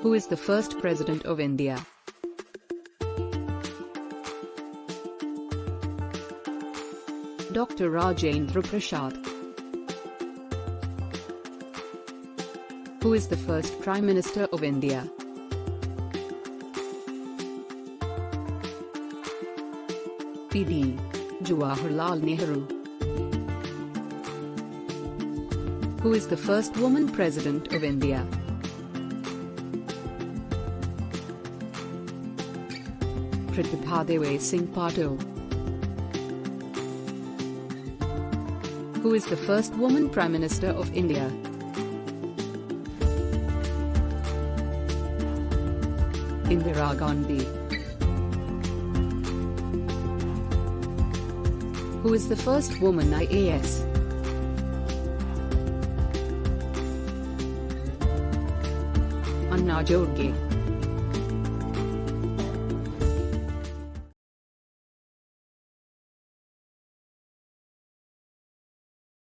Who is the first President of India? Dr. Rajendra Prasad. Who is the first Prime Minister of India? P.D. Jawaharlal Nehru. Who is the first woman President of India? Pratibha Devi Singh Patil. Who is the first woman Prime Minister of India? Indira Gandhi. Who is the first woman IAS? Anna Jorge.